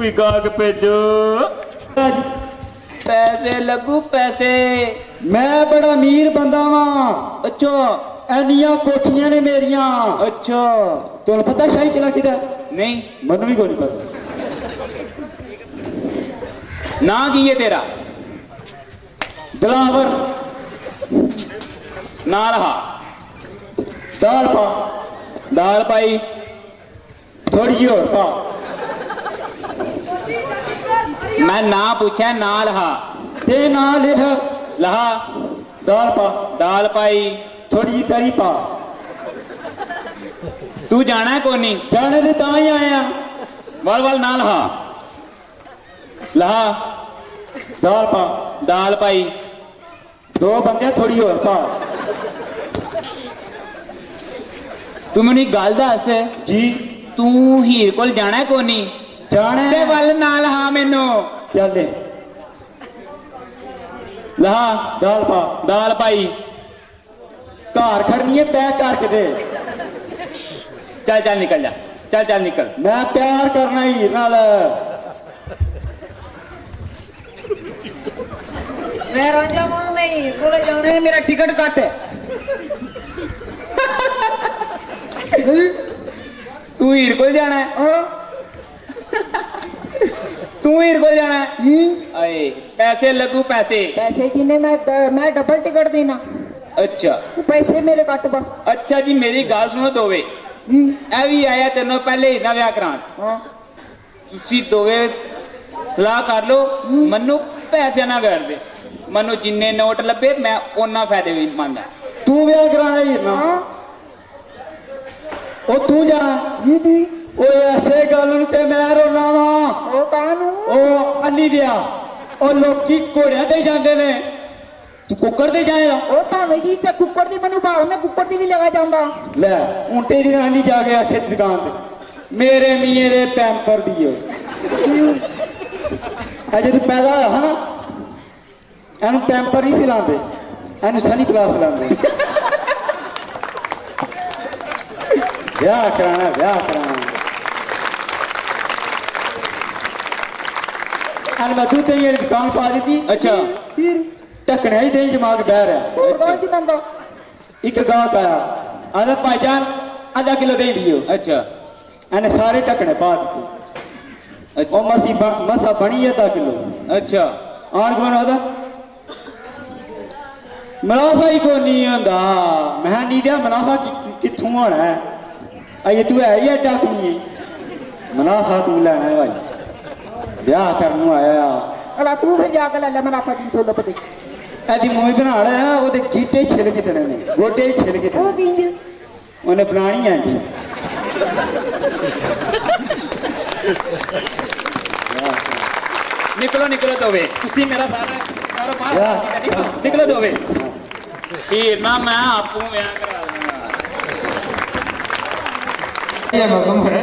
कोई गाहक भेजो। पैसे लगू पैसे। मैं बड़ा अमीर बंदा वां। अच्छा एनियां कोठियां ने मेरियां। अच्छा तुहानू पता शाही किला किदा? नहीं मैनू भी कोई नहीं पता। ना की है तेरा? दिलावर। नाल हा दाल पा। दाल पाई थोड़ी जी और पा। मैं ना पूछा नाल हा ते ना लिख। लहा दाल पा। दाल पाई थोड़ी जी तरी पा। तू जाना है कोनी? जाने दे तां ही आए हैं। वल वल नाल हा लहा दाल पा। दाल पाई दो बंदे थोड़ी और पा। तू मैनू एक गल दस जी तू हीर कोल जाना है कोनी? जाने ते वल नाल हा मैनू चले। लहा दाल पा। दाल पाई घर खड़नी है पैक करके दे। चल चल निकल जा चल चल निकल। मैं प्यार करना ही नाल। मैं रांझा मां मैं हीर कोले जाना है मेरा टिकट कट है। तू हीर कोल जाना है? तू हीर कोल जाना है? अरे पैसे लगू पैसे। पैसे किन्ने मैं डबल टिकट देना। अच्छा पैसे मेरे कट बस। अच्छा जी मेरी गल सुनो दोवे ए भी आया तेनों पहले इना विआह करान। तुसी दोवे सलाह कर लो मनु पैसे ना कर दे। मनु जिन्ने नोट लभे मैं ओना फायदे भी मंगदा। तू ब्याह कराना ही ना। ओ तू जाना जी ओ ऐसे गल नूं ते मैं रोना वा। ओ कानू ओ अन्नी दिया ओ लोकी घोड़ियां ते जांदे ने तू कुक्कड़ ते जाएगा। ओ भावे जी ते कुक्कड़ दी मनु भाव मैं कुक्कड़ दी भी लगा जाऊंगा। ले हूं तेरी नानी जाके आखे दुकान ते मेरे मियां दे पैंपर दियो। अजे तू पैदा होया हा ना एनू पैंपर नहीं सिलांदे एनू सनी क्लास लांदे। ब्याह कराना ब्याह कराना। एन मैं दूध दही दुकान पा दी। अच्छा फिर ढकने ही दही जमा के बह रहा। और कौन दी बंदा? एक गाहक आया आधा भाईजान आधा किलो दही दियो। अच्छा एने सारे ढकने पा दिते। अच्छा ओ मसा बनी आधा किलो। अच्छा आन कौन आदा मुनाफा ही को नहीं होंदा। मैं नहीं दिया मुनाफा कित्थों होना है? अजे तू है ही एडा पी मुनाफा तू लेना है भाई ब्याह करने आया। अला तू फिर जाके ले ले मुनाफा दिन तो लपते। एदी मूवी बना रहा है ना वो गीटे छिल के देने ने गोडे छिल के ओ किंज उन्हें बनानी है जी। निकलो निकलो दोवे तुसी मेरा सारा कारोबार निकलो दोवे। हीर ना मैं आपू विआह करा दूंगा। ये नज़म है।